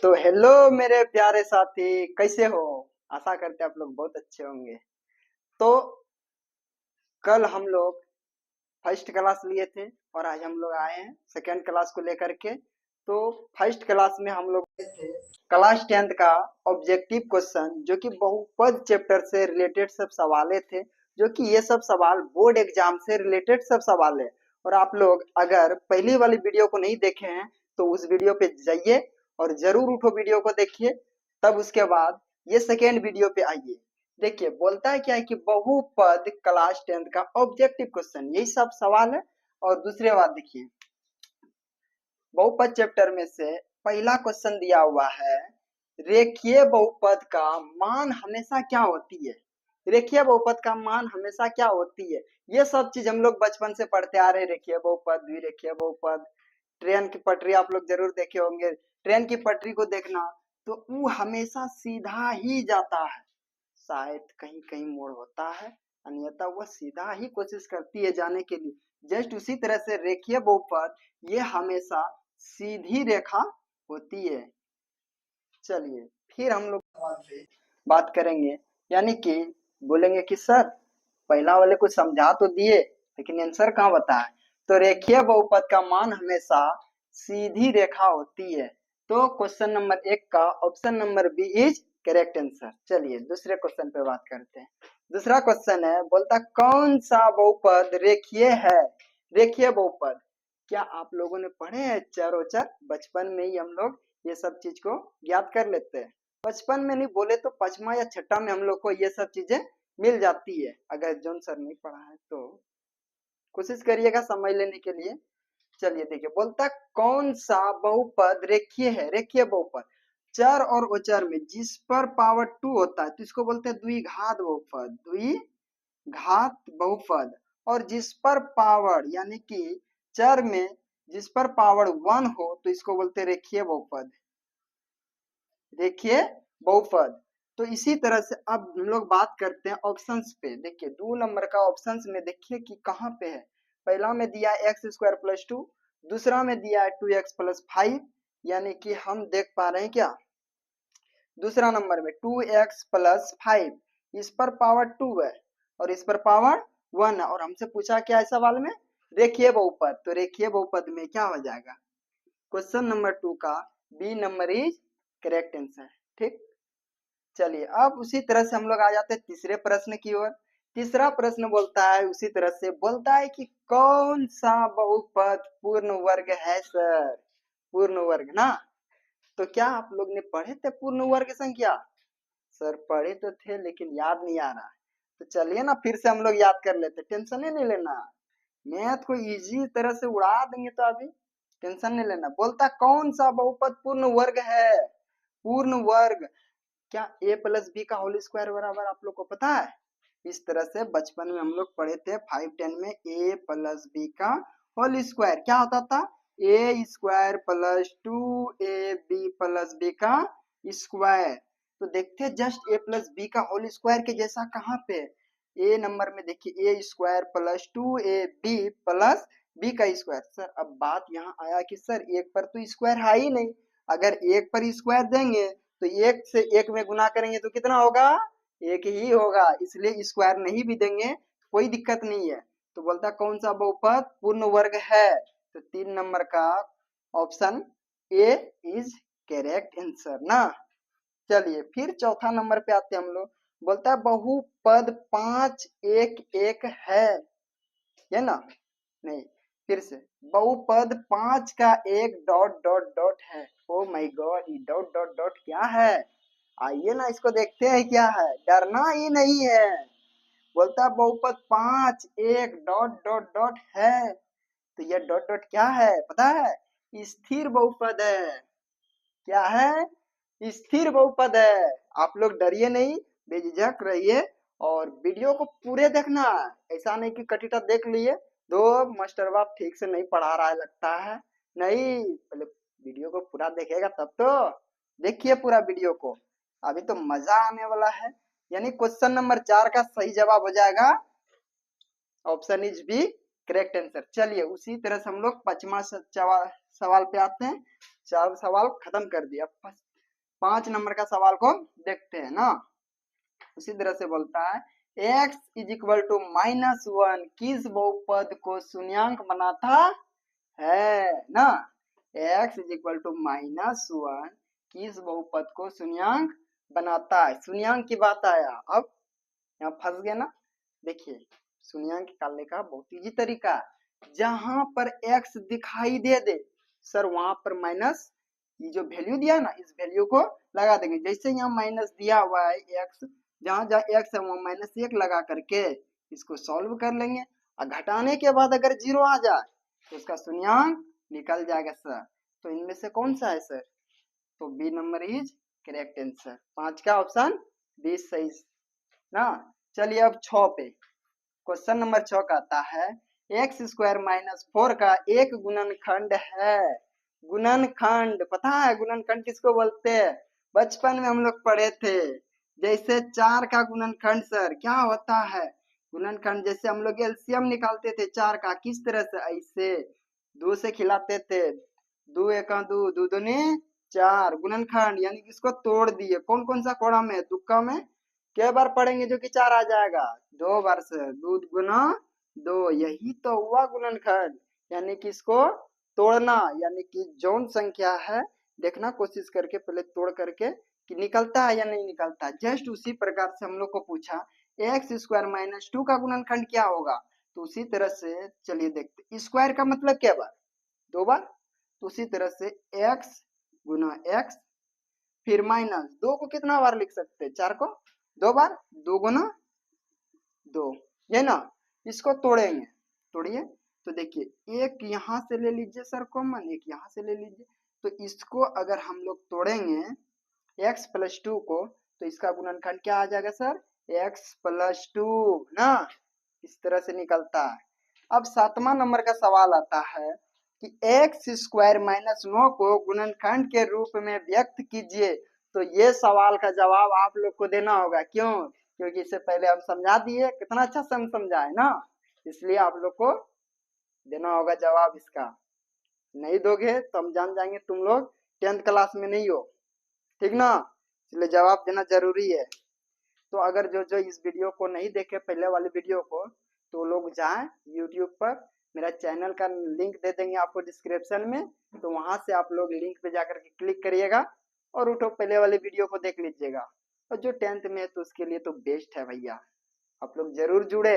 तो हेलो मेरे प्यारे साथी, कैसे हो? आशा करते हैं आप लोग बहुत अच्छे होंगे। तो कल हम लोग फर्स्ट क्लास लिए थे और आज हम लोग आए हैं सेकेंड क्लास को लेकर के। तो फर्स्ट क्लास में हम लोग लिए थे क्लास टेंथ का ऑब्जेक्टिव क्वेश्चन, जो कि बहुपद चैप्टर से रिलेटेड सब सवाले थे। जो कि ये सब सवाल बोर्ड एग्जाम से रिलेटेड सब सवाल है। और आप लोग अगर पहली वाली वीडियो को नहीं देखे हैं तो उस वीडियो पे जाइए और जरूर उठो वीडियो को देखिए। तब उसके बाद ये सेकेंड वीडियो पे आइए। देखिए बोलता है क्या है कि बहुपद क्लास टेंथ का ऑब्जेक्टिव क्वेश्चन, यही सब सवाल है। और दूसरे बात देखिए, बहुपद चैप्टर में से पहला क्वेश्चन दिया हुआ है, रेखीय बहुपद का मान हमेशा क्या होती है। रेखीय बहुपद का मान हमेशा क्या होती है। ये सब चीज हम लोग बचपन से पढ़ते आ रहे हैं। रेखीय बहुपद, द्विरेखीय बहुपद, ट्रेन की पटरी आप लोग जरूर देखे होंगे। ट्रेन की पटरी को देखना तो वो हमेशा सीधा ही जाता है, शायद कहीं कहीं मोड़ होता है, अन्यथा वह सीधा ही कोशिश करती है जाने के लिए। जस्ट उसी तरह से रेखीय बहुपद ये हमेशा सीधी रेखा होती है। चलिए फिर हम लोग सवाल पे बात करेंगे, यानी कि बोलेंगे कि सर पहला वाले को समझा तो दिए लेकिन आंसर कहाँ बताए। तो रेखीय बहुपद का मान हमेशा सीधी रेखा होती है। तो क्वेश्चन नंबर 1 का option number B is correct answer. चलिए दूसरे क्वेश्चन पे बात करते हैं। दूसरा क्वेश्चन है, बोलता कौन सा बहुपद रेखीय है। रेखीय बहुपद क्या आप लोगों ने पढ़े हैं चर बचपन में ही हम लोग ये सब चीज को याद कर लेते हैं। बचपन में नहीं बोले तो पांचवा या छठा में हम लोग को ये सब चीजें मिल जाती है। अगर जॉन सर नहीं पढ़ा है तो कोशिश करिएगा समझ लेने के लिए। चलिए देखिए, बोलता कौन सा बहुपद रेखीय है। रेखीय बहुपद चर और अचर में जिस पर पावर 2 होता है तो इसको बोलते हैं द्विघात बहुपद। द्विघात बहुपद। और जिस पर पावर यानी कि चर में जिस पर पावर 1 हो तो इसको बोलते हैं रेखीय बहुपद। रेखीय बहुपद। तो इसी तरह से अब हम लोग बात करते हैं ऑप्शंस पे। देखिए 2 नंबर का ऑप्शंस में देखिए कि कहाँ पे है। पहला में दिया है एक्स स्क्वायर प्लस 2, दूसरा में दिया है 2x प्लस 5। यानी कि हम देख पा रहे हैं क्या, दूसरा नंबर में 2x प्लस 5, इस पर पावर 2 है और इस पर पावर 1 है। और हमसे पूछा क्या है सवाल में, रेखीय बहुपद। तो रेखीय बहुपद में क्या हो जाएगा, क्वेश्चन नंबर 2 का B number is correct answer. ठीक, चलिए अब उसी तरह से हम लोग आ जाते हैं तीसरे प्रश्न की ओर। तीसरा प्रश्न बोलता है उसी तरह से, बोलता है कि कौन सा बहुपद पूर्ण वर्ग है सर। पूर्ण वर्ग ना, तो क्या आप लोग ने पढ़े थे पूर्ण वर्ग संख्या। सर पढ़े तो थे लेकिन याद नहीं आ रहा। तो चलिए ना फिर से हम लोग याद कर लेते, टेंशन ही नहीं लेना। मैथ को इजी तरह से उड़ा देंगे तो अभी टेंशन नहीं लेना। बोलता कौन सा बहुपद पूर्ण वर्ग है। पूर्ण वर्ग क्या ए प्लस बी का होल स्क्वायर बराबर आप लोग को पता है। इस तरह से बचपन में हम लोग पढ़े थे 5-10 में, ए प्लस बी का होल स्क्वायर क्या होता था, A square plus 2ab plus B का स्क्वायर। तो देखते हैं जस्ट ए प्लस बी का होल स्क्वायर के जैसा कहाँ पे, ए नंबर में देखिए A square plus 2ab plus B का स्क्वायर। सर अब बात यहाँ आया कि सर एक पर तो स्क्वायर है ही नहीं, अगर एक पर स्क्वायर देंगे तो एक से एक में गुना करेंगे तो कितना होगा, एक ही होगा, इसलिए स्क्वायर नहीं भी देंगे कोई दिक्कत नहीं है। तो बोलता कौन सा बहुपद पूर्ण वर्ग है। तो 3 नंबर का option A is correct answer ना। चलिए फिर चौथा नंबर पे आते हैं हम लोग। बोलता है बहुपद 5-1-1 है ना, नहीं फिर से, बहुपद 5 का एक डॉट डॉट डॉट है। ओ माय गॉड, ये डॉट डॉट डॉट क्या है, आइए ना इसको देखते हैं क्या है, डरना ही नहीं है। बोलता है बहुपद 5 एक डॉट डॉट डॉट है। तो ये डॉट डॉट क्या है पता है, स्थिर बहुपद है। क्या है, स्थिर बहुपद है। आप लोग डरिए नहीं, बेझिझक रहिए और वीडियो को पूरे देखना। ऐसा नहीं कि कटिटा देख लिए दो मास्टर बाप ठीक से नहीं पढ़ा रहा है लगता है, नहीं पहले वीडियो को पूरा देखेगा तब तो। देखिए पूरा वीडियो को, अभी तो मजा आने वाला है। यानी क्वेश्चन नंबर 4 का सही जवाब हो जाएगा option is B correct answer. चलिए उसी तरह से हम लोग 5वां सवाल पे आते हैं। 4 सवाल खत्म कर दिया, 5 नंबर का सवाल को देखते हैं ना। उसी तरह से बोलता है x इज इक्वल टू -1 किस बहुपद को शून्यांक बनाता है ना। x इज इक्वल टू -1 किस बहुपद को शून्यांक बनाता है। शून्यांक की बात आया, अब यहाँ फंस गया ना। देखिए शून्यांक निकालने का बहुत इजी तरीका है, जहां पर x दिखाई दे सर वहां पर माइनस, ये जो वैल्यू दिया ना इस वैल्यू को लगा देंगे। जैसे यहाँ माइनस दिया हुआ है x, जहां जहां x है वहां -1 लगा करके इसको सॉल्व कर लेंगे, और घटाने के बाद अगर 0 आ जाए तो उसका शून्यांक निकल जाएगा सर। तो इनमें से कौन सा है सर, तो B number is correct answer. 5 का ऑप्शन बी सही ना। चलिए अब 6 पे, क्वेश्चन नंबर 6 का आता है x² - 4 का एक गुणनखंड है। गुणनखंड पता है गुणनखंड किसको बोलते हैं, बचपन में हम लोग पढ़े थे। जैसे 4 का गुणनखंड सर क्या होता है, गुणनखंड जैसे हम लोग एलसीएम निकालते थे 4 का, किस तरह से, ऐसे 2 से खिलाते थे, 2 एका 2, 2 दूनी 4। गुणनखंड यानी कि इसको तोड़ दिए, कौन कौन सा कोड़ा में, तुक्का में कै बार पढ़ेंगे जो कि 4 आ जाएगा, 2 बार से, 2 गुना 2, यही तो हुआ गुणनखंड। यानी कि इसको तोड़ना, यानी कि जौन संख्या है देखना कोशिश करके पहले तोड़ करके कि निकलता है या नहीं निकलता। जस्ट उसी प्रकार से हम लोग को पूछा x² - 2 का गुणनखंड क्या होगा, तो उसी तरह से चलिए देखते। स्क्वायर का मतलब क्या बार, 2 बार, तो उसी तरह से x गुना x फिर माइनस 2 को कितना बार लिख सकते हैं, 4 को 2 बार, 2 गुना 2, ये ना। इसको तोड़ेंगे, तोड़िए तो देखिए एक यहाँ से ले लीजिए सर कॉमन, एक यहाँ से ले लीजिए, तो इसको अगर हम लोग तोड़ेंगे x + 2 को, तो इसका गुणनखंड क्या आ जाएगा सर, x + 2 ना। इस तरह से निकलता है। अब 7वां नंबर का सवाल आता है कि x² - 9 को गुणनखंड के रूप में व्यक्त कीजिए। तो ये सवाल का जवाब आप लोग को देना होगा, क्यों, क्योंकि इससे पहले हम समझा दिए, कितना अच्छा से हम समझाए ना, इसलिए आप लोग को देना होगा जवाब इसका। नहीं दोगे तो हम जान जाएंगे तुम लोग 10th क्लास में नहीं हो, ठीक ना, इसलिए जवाब देना जरूरी है। तो अगर जो जो इस वीडियो को नहीं देखे पहले वाली वीडियो को, तो लोग जाएं यूट्यूब पर, मेरा चैनल का लिंक दे देंगे आपको डिस्क्रिप्शन में, तो वहां से आप लोग लिंक पे जाकर के क्लिक करिएगा और उठो पहले वाले वीडियो को देख लीजिएगा। और जो 10th में है तो उसके लिए तो बेस्ट है भैया, आप लोग जरूर जुड़े।